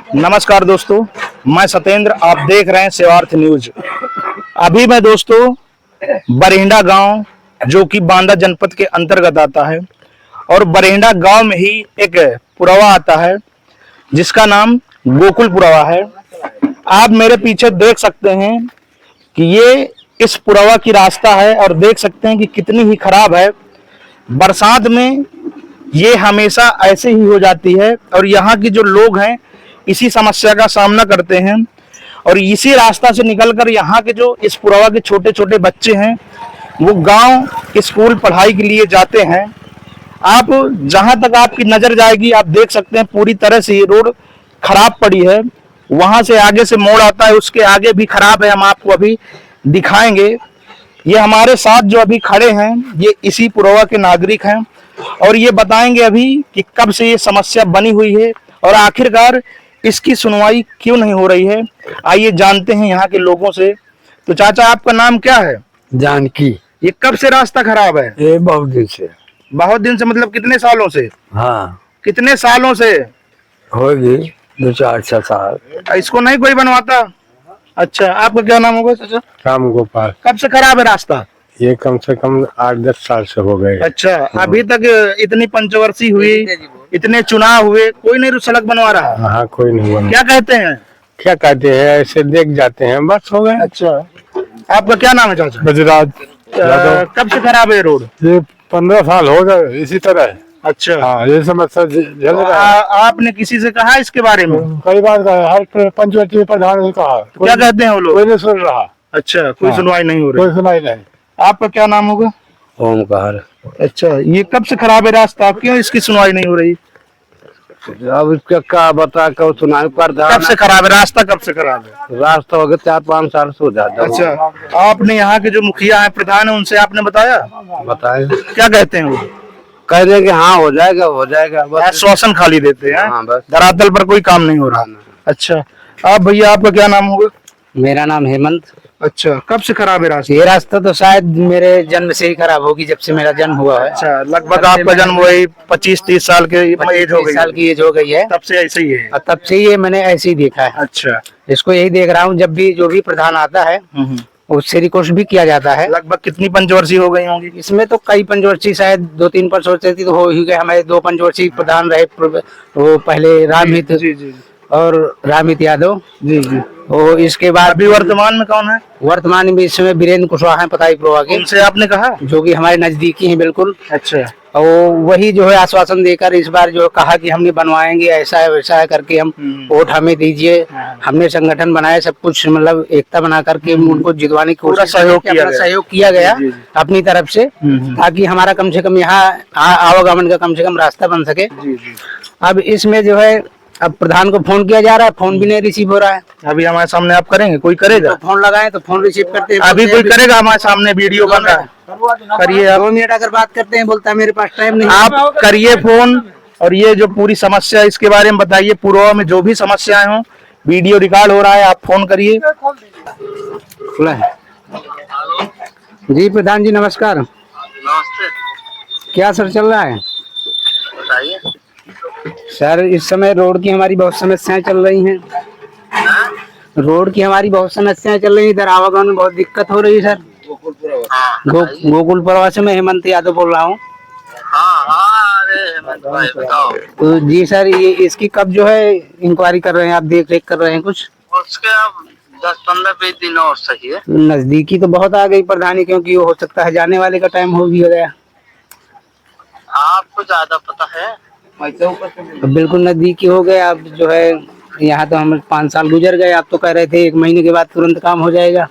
नमस्कार दोस्तों, मैं सत्येंद्र, आप देख रहे हैं सेवार्थ न्यूज। अभी मैं दोस्तों बरहिंडा गांव जो कि बांदा जनपद के अंतर्गत आता है और बरहिंडा गांव में ही एक पुरवा आता है जिसका नाम गोकुल पुरवा है। आप मेरे पीछे देख सकते हैं कि ये इस पुरवा की रास्ता है और देख सकते हैं कि कितनी ही खराब है। बरसात में ये हमेशा ऐसे ही हो जाती है और यहाँ के जो लोग हैं इसी समस्या का सामना करते हैं और इसी रास्ता से निकलकर यहाँ के जो इस पुरवा के छोटे छोटे बच्चे हैं वो गांव स्कूल पढ़ाई के लिए जाते हैं। आप जहां तक आपकी नजर जाएगी आप देख सकते हैं पूरी तरह से ये रोड खराब पड़ी है। वहां से आगे से मोड़ आता है, उसके आगे भी खराब है, हम आपको अभी दिखाएंगे। ये हमारे साथ जो अभी खड़े हैं ये इसी पुरवा के नागरिक हैं और ये बताएंगे अभी कि कब से ये समस्या बनी हुई है और आखिरकार इसकी सुनवाई क्यों नहीं हो रही है। आइए जानते हैं यहाँ के लोगों से। तो चाचा, आपका नाम क्या है? जानकी। ये कब से रास्ता खराब है? ये बहुत दिन से। बहुत दिन से मतलब कितने सालों से? हाँ, कितने सालों से? होगी 2-4 साल। इसको नहीं कोई बनवाता? अच्छा, आपका क्या नाम होगा चाचा? राम गोपाल। कब से खराब है रास्ता? ये कम से कम 8-10 साल से हो गए। अच्छा, अभी तक इतनी पंचवर्षीय हुई, इतने चुनाव हुए, कोई नहीं सड़क बनवा रहा? हाँ, कोई नहीं बना। क्या कहते हैं? क्या कहते हैं, ऐसे देख जाते हैं, बस हो गए। अच्छा, आपका क्या नाम है चाचा? बजराज। कब से खराब है रोड? ये 15 साल हो गए इसी तरह। अच्छा, हाँ, ये समस्या झेल रहा है। आपने किसी से कहा इसके बारे में? कई बार कहा, हर पंचवटी प्रधान ने कहा। क्या कहते हैं वो लोग? कोई नहीं सुन रहा। अच्छा, कोई हाँ, सुनवाई नहीं हो रही। कोई सुनाई नहीं। आपका क्या नाम होगा? ओमकार। अच्छा, ये कब से खराब है रास्ता, क्यों इसकी सुनवाई नहीं हो रही? अब इसका क्या बता कर सुनाई पड़ता। कब से खराब है रास्ता, कब से खराब है? रास्ता हो गया 4-5 साल से हो जाता। अच्छा, आपने यहाँ के जो मुखिया है, प्रधान है, उनसे आपने बताया? बताए। क्या कहते हैं वो? कह रहे कि हाँ हो जाएगा, हो जाएगा, बस आश्वासन खाली देते हैं। हाँ, बस। धरातल पर कोई काम नहीं हो रहा। अच्छा, आप भैया, आपका क्या नाम होगा? मेरा नाम हेमंत। अच्छा, कब से खराब है रास्ता? ये रास्ता तो शायद मेरे जन्म से ही खराब होगी, जब से मेरा जन्म हुआ है। अच्छा, लगभग आपका जन्म वही 25-30 साल के एज हो 25 गई? साल की एज हो गई है, तब से ऐसे ही है? और तब से ये मैंने ऐसे ही देखा है। अच्छा। इसको यही देख रहा हूँ, जब भी जो भी प्रधान आता है उससे रिक्वेस्ट भी किया जाता है। लगभग कितनी पंचवर्षीय हो गई होंगी? इसमें तो कई पंचवर्षीय, शायद 2-3 पंचवर्षीय तो हो ही गए। हमारे 2 पंचवर्षीय प्रधान रहे, वो पहले रामहित जी जी और रामहित यादव जी जी। और इसके बाद अभी वर्तमान में कौन है? वर्तमान में इस समय वीरेंद्र कुशवाहा है, पताई पुरवा के, उनसे आपने कहा? जो कि हमारे नजदीकी हैं बिल्कुल। अच्छा। और वही जो है आश्वासन देकर इस बार जो कहा कि हमने बनवाएंगे, ऐसा है वैसा है करके, हम वोट हमें दीजिए। हमने संगठन बनाए, सब कुछ मतलब एकता बना करके उनको जितवाने की कोशिश, सहयोग किया गया अपनी तरफ से, ताकि हमारा कम से कम यहाँ आवागमन का कम से कम रास्ता बन सके। अब इसमें जो है, अब प्रधान को फोन किया जा रहा है, फोन भी नहीं रिसीव हो रहा है। अभी हमारे सामने आप करेंगे? कोई करेगा? तो फोन लगाए तो फोन रिसीव करते हैं। अभी कोई करेगा? हमारे सामने वीडियो बन रहा है, करिए आप। 2 मिनट अगर बात करते हैं, बोलता है मेरे पास टाइम नहीं। आप करिए फोन और ये जो पूरी समस्या है इसके बारे में बताइए। पुरवा में जो भी समस्याएं हो, वीडियो रिकॉर्ड हो रहा है, आप फोन करिए। खुला है जी। प्रधान जी नमस्कार। नमस्ते। क्या सर चल रहा है? बताइए। सर, इस समय रोड की हमारी बहुत समस्याएं चल रही हैं। रोड की हमारी बहुत समस्याएं चल रही हैं, इधर आवागमन में बहुत दिक्कत हो रही है सर। गोकुल पुरवा से मैं हेमंत यादव बोल रहा हूँ। हाँ, अरे हेमंत भाई बताओ। तो जी सर, ये इसकी कब जो है इंक्वायरी कर रहे हैं आप, देख रेख कर रहे हैं कुछ? उसके अब 10-15-20 दिन और सही है। नजदीकी तो बहुत आ गई प्रधानी, क्योंकि हो सकता है जाने वाले का टाइम हो भी गया। आपको ज्यादा पता है? तो बिल्कुल नजदीकी हो गए। अब जो है यहाँ तो हम 5 साल गुजर गए, आप तो कह रहे थे 1 महीने के बाद तुरंत काम हो जाएगा।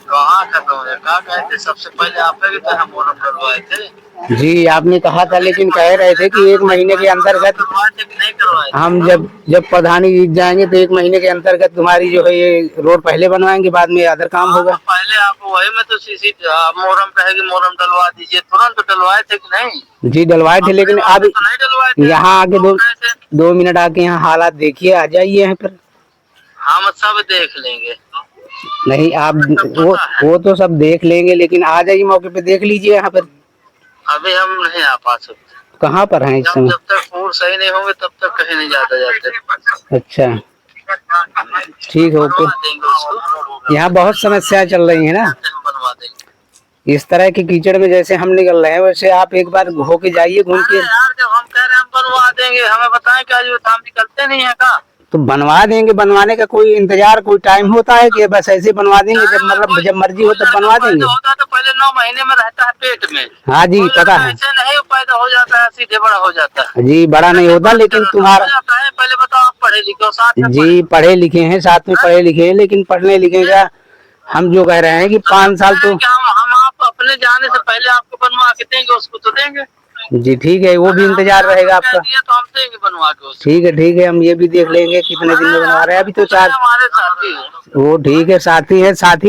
कहाँ खत्म हो गया? कहाँ गए थे? सबसे पहले आप लोग तो हम मोरम डलवाए थे। जी आपने कहा था, लेकिन कह रहे थे कि 1 महीने के अंतर्गत करवाए थे कि नहीं करवाए थे? हम जब प्रधानी जीत जाएंगे तो 1 महीने के अंतर्गत तुम्हारी जो है ये रोड पहले बनवाएंगे, बाद में अदर काम होगा। पहले आपको वही में तो सीसी मोरम कहेगी मोरम डलवा दीजिए, तुरंत डलवाए थे कि नहीं? जी डलवाए थे, लेकिन अब तो नहीं डलवाए थे। यहाँ आके 2 मिनट आके यहाँ हालात देखिए, आ जाइए यहाँ पर। हम सब देख लेंगे। नहीं, आप वो तो सब देख लेंगे, लेकिन आ जाइए मौके पे, देख लीजिए यहाँ पर। अभी हम नहीं आ पा सकते। कहाँ पर हैं इस समय? जब तक पूर्ण सही नहीं होंगे तब तक कहीं नहीं जाते जाते। अच्छा, ठीक है, ओके। बनवा देंगे उसको, यहाँ बहुत समस्याएं चल रही है ना, हम बनवा देंगे। इस तरह के कीचड़ में जैसे हम निकल रहे हैं वैसे आप एक बार होके जाइए घूम के। अरे यार जब हम कह रहे हैं हम बनवा देंगे, हमें बताएं क्या जो हम निकलते नहीं है का? तो बनवा देंगे, बनवाने का कोई इंतजार कोई टाइम होता है कि बस ऐसे बनवा देंगे जब मतलब जब मर्जी हो तब बनवा देंगे? होता तो पहले 9 महीने में रहता है पेट में। हाँ जी कोई पता लड़का है ऐसे नहीं पैदा हो जाता है सीधे बड़ा हो जाता है। जी, बड़ा नहीं होता लेकिन तुम्हारा। हो जाता है। पहले बताओ आप पढ़े लिखे हो, साथ में जी पढ़े लिखे हैं, साथ में पढ़े लिखे हैं, लेकिन पढ़ने लिखे का हम जो कह रहे हैं कि 5 साल तो हम आप अपने जाने से पहले आपको बनवा के देंगे, उसको तो देंगे। जी ठीक है, वो भी इंतजार रहेगा आपका। तो हम देंगे बनवा के उसको। ठीक है, हम ये भी देख लेंगे कितने दिन में बनवा रहे हैं। अभी तो 4 हमारे साथी हैं। वो ठीक है, साथी है, साथी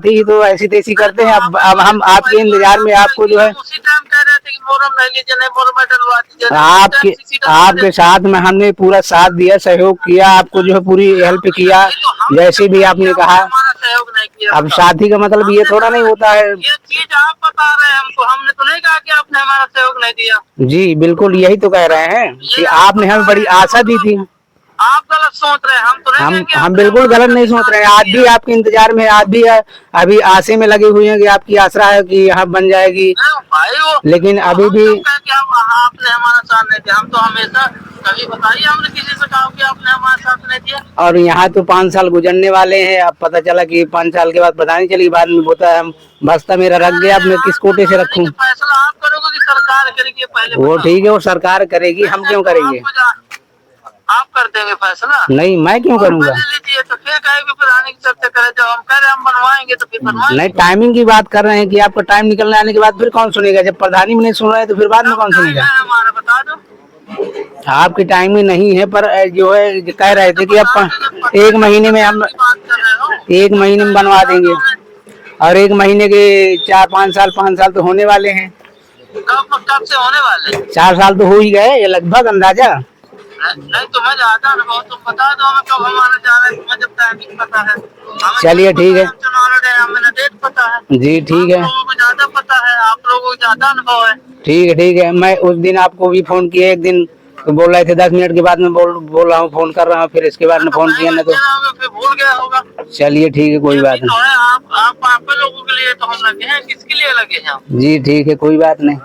ही तो ऐसी तैसी करते हैं। अब हम आपके इंतजार में आपको जो है उसी टाइम कह रहे थे कि मोहरम नहीं लीजिए, नहीं मोहरम में डलवा दीजिए। आपके साथ में हमने पूरा साथ दिया, सहयोग किया, आपको जो है पूरी हेल्प किया जैसे भी आपने कहा। हमारा सहयोग नहीं किया। अब साथी का मतलब ये थोड़ा नहीं होता है। ये चीज आप बता रहे हैं हमको, हमने तो नहीं कहा कि आपने हमारा सहयोग नहीं दिया। जी बिल्कुल यही तो कह रहे हैं कि आपने हमें बड़ी आशा दी थी। आप गलत सोच रहे हैं, हम तो नहीं कहेंगे हम आपने बिल्कुल हमारा गलत नहीं सोच रहे हैं। आज भी आपके इंतजार में, आज भी अभी आशे में लगे हुए हैं कि आपकी आसरा है कि यहाँ बन जाएगी, नहीं भाई वो। लेकिन अभी भी हम तो कहे कि आपने हमारा साथ नहीं दिया। हम तो हमेशा कभी बताइए हमने किसी से कहा कि आपने हमारा साथ नहीं दिया। और यहाँ तो 5 साल गुजरने वाले हैं। अब पता चला कि 5 साल के बाद पता नहीं चली, बाद में होता है हम बस्ता मेरा रख गया, अब मैं किस कोटे से रखूं? फैसला आप करोगे कि सरकार करेगी? पहले वो बताओ। ठीक है, वो सरकार करेगी, हम क्यों करेंगे? आप कर देंगे फैसला? नहीं, मैं क्यों करूंगा? ले लीजिए तो फिर कहेंगे प्रधानी की चर्चा करें। जब हम कह रहे हैं हम बनवाएंगे तो फिर बनवाएंगे। नहीं, टाइमिंग की बात कर रहे हैं कि आपका टाइम निकलने आने के बाद फिर कौन सुनेगा? जब प्रधानी में नहीं सुन रहे हैं तो फिर बाद में कौन सुनेगा? हमारा बता दो। आपकी टाइमिंग नहीं है, पर जो है कह रहे थे कि अब 1 महीने में हम बात कर रहे हो। 1 महीने में बनवा देंगे, और 1 महीने के 4-5 साल 5 साल तो होने वाले हैं। कब से होने वाले? 4 साल तो हो ही गए ये लगभग अंदाजा। नहीं तुम्हें ज्यादा अनुभव, तुम बता दो हमें कब हमारा जा रहा है। तुम्हें जब टाइमिंग पता है। हमें चलिए ठीक है। चुनाव लड़े हैं, हमें डेट पता है। जी ठीक है, आप लोगों को ज्यादा पता है, आप लोगों को ज्यादा अनुभव है। ठीक है। मैं उस दिन आपको भी फोन किया, एक दिन तो बोल रहे थे 10 मिनट के बाद में बोल रहा हूँ, फोन कर रहा हूँ, फिर इसके बाद में फोन किया ना तो फिर भूल गया होगा। चलिए ठीक है, कोई बात तो नहीं। है आप लोगों के लिए तो हम लगे हैं, किसके लिए लगे हैं हम? जी ठीक है, कोई बात नहीं।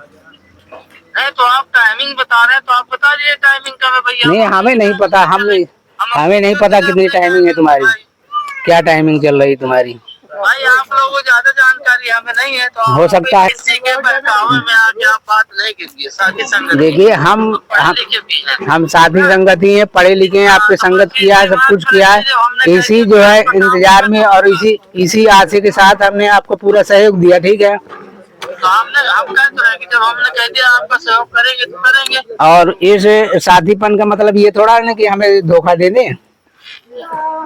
नहीं तो आप टाइमिंग बता रहे हैं तो आप बता दीजिए टाइमिंग कब है भैया। नहीं, हमें नहीं पता, हमें नहीं पता कितनी टाइमिंग है तुम्हारी, क्या टाइमिंग चल रही तुम्हारी। भाई आप लोगों को ज्यादा जानकारी हमें नहीं है तो हो सकता है। किसी के बहकावे में आके आप बात नहीं कीजिए। साथी संगत देखिए हम साथी संगति हैं, पढ़े लिखे हैं, आपके संगत किया है, सब कुछ किया है, इसी जो है इंतजार में और इसी आशे के साथ हमने आपको पूरा सहयोग दिया। ठीक है, तो हम कह तो रहे कि जब हमने कह दिया आपका सहयोग करेंगे तो करेंगे। और इस साथीपन का मतलब ये थोड़ा है ना कि हमें धोखा दे दें।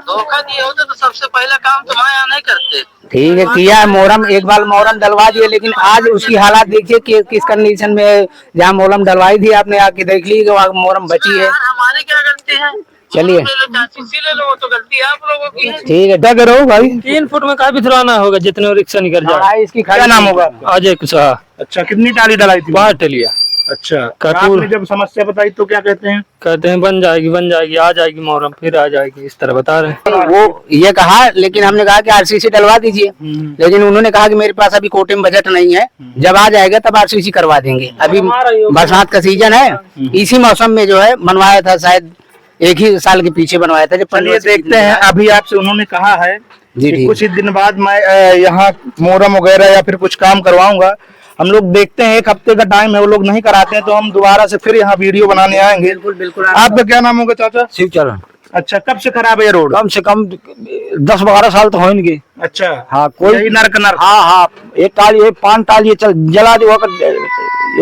धोखा दिए होते तो सबसे पहला काम तुम्हारे यहाँ नहीं करते। ठीक है, किया है मोहरम, एक बार मोहरम डलवा दिए, लेकिन आज उसकी हालात देखिए कि किस कंडीशन में, जहाँ मोहरम डलवाई थी आपने आके देख ली कि वहाँ मोहरम बची है। हमारी क्या गलती है? चलिए ले लो, तो गलती आप लोगों की है। ठीक है, क्या करो भाई, 3 फुट में काफी थुराना होगा जितने रिक्शा निकल जाए। हाँ, इसकी क्या नाम होगा? अजय कुशवाहा। अच्छा, कितनी टाली डलाई थी? 12 टलिया। अच्छा, कपूर। आपने जब समस्या बताई तो क्या कहते हैं? कहते हैं बन जाएगी, आ जाएगी मोहरम, फिर आ जाएगी, इस तरह बता रहे हैं। वो ये कहा, लेकिन हमने कहा कि आरसीसी डलवा दीजिए, लेकिन उन्होंने कहा कि मेरे पास अभी कोटे में बजट नहीं है, जब आ जाएगा तब आरसीसी करवा देंगे। अभी बरसात का सीजन है, इसी मौसम में जो है बनवाया था, शायद 1 ही साल के पीछे बनवाया था। जब चलिए देखते हैं, अभी आपसे उन्होंने कहा है जी कि ठीक। कुछ ही दिन बाद मैं यहाँ मोहरम वगैरह या फिर कुछ काम करवाऊंगा। हम लोग देखते हैं, 1 हफ्ते का टाइम है, वो लोग नहीं कराते हैं तो हम दोबारा से फिर यहाँ वीडियो बनाने आएंगे। बिल्कुल। आपका क्या नाम होगा चाचा? शिवचरण। अच्छा, कब से खराब है ये रोड? कम से कम 10-12 साल तो होंगे। अच्छा, हाँ, यही नर्क नर्क। हाँ, 5 टाली चल जला दिया,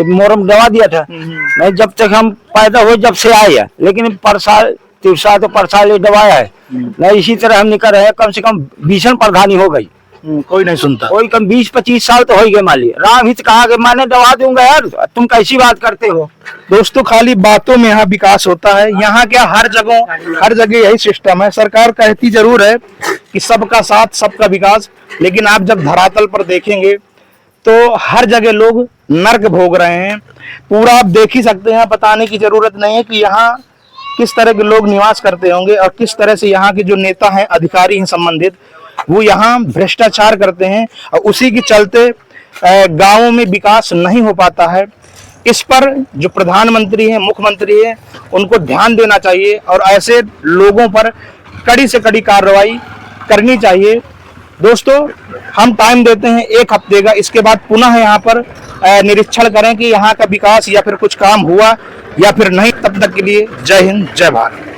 मोहरम दवा दिया था। नहीं, जब तक हम पैदा हुए जब से आए हैं, लेकिन परसाल तिरसा तो परसाल ये दबाया है। नहीं, इसी तरह हम निकल रहे हैं, कम से कम भीषण प्रधानी हो गई, कोई नहीं सुनता। कोई कम 20-25 साल तो हो ही गए। मान लिया राम हित कहा कि मैंने दवा दूंगा, यार तुम कैसी बात करते हो। दोस्तों, खाली बातों में यहाँ विकास होता है, यहाँ क्या हर जगह यही सिस्टम है। सरकार कहती जरूर है कि सबका साथ सबका विकास, लेकिन आप जब धरातल पर देखेंगे तो हर जगह लोग नर्क भोग रहे हैं। पूरा आप देख ही सकते हैं, बताने की जरूरत नहीं है कि यहाँ किस तरह के लोग निवास करते होंगे और किस तरह से यहाँ के जो नेता हैं, अधिकारी हैं संबंधित, वो यहाँ भ्रष्टाचार करते हैं और उसी के चलते गांवों में विकास नहीं हो पाता है। इस पर जो प्रधानमंत्री हैं, मुख्यमंत्री हैं, उनको ध्यान देना चाहिए और ऐसे लोगों पर कड़ी से कड़ी कार्रवाई करनी चाहिए। दोस्तों, हम टाइम देते हैं 1 हफ्ते का, इसके बाद पुनः यहाँ पर निरीक्षण करें कि यहाँ का विकास या फिर कुछ काम हुआ या फिर नहीं। तब तक के लिए जय हिंद, जय भारत।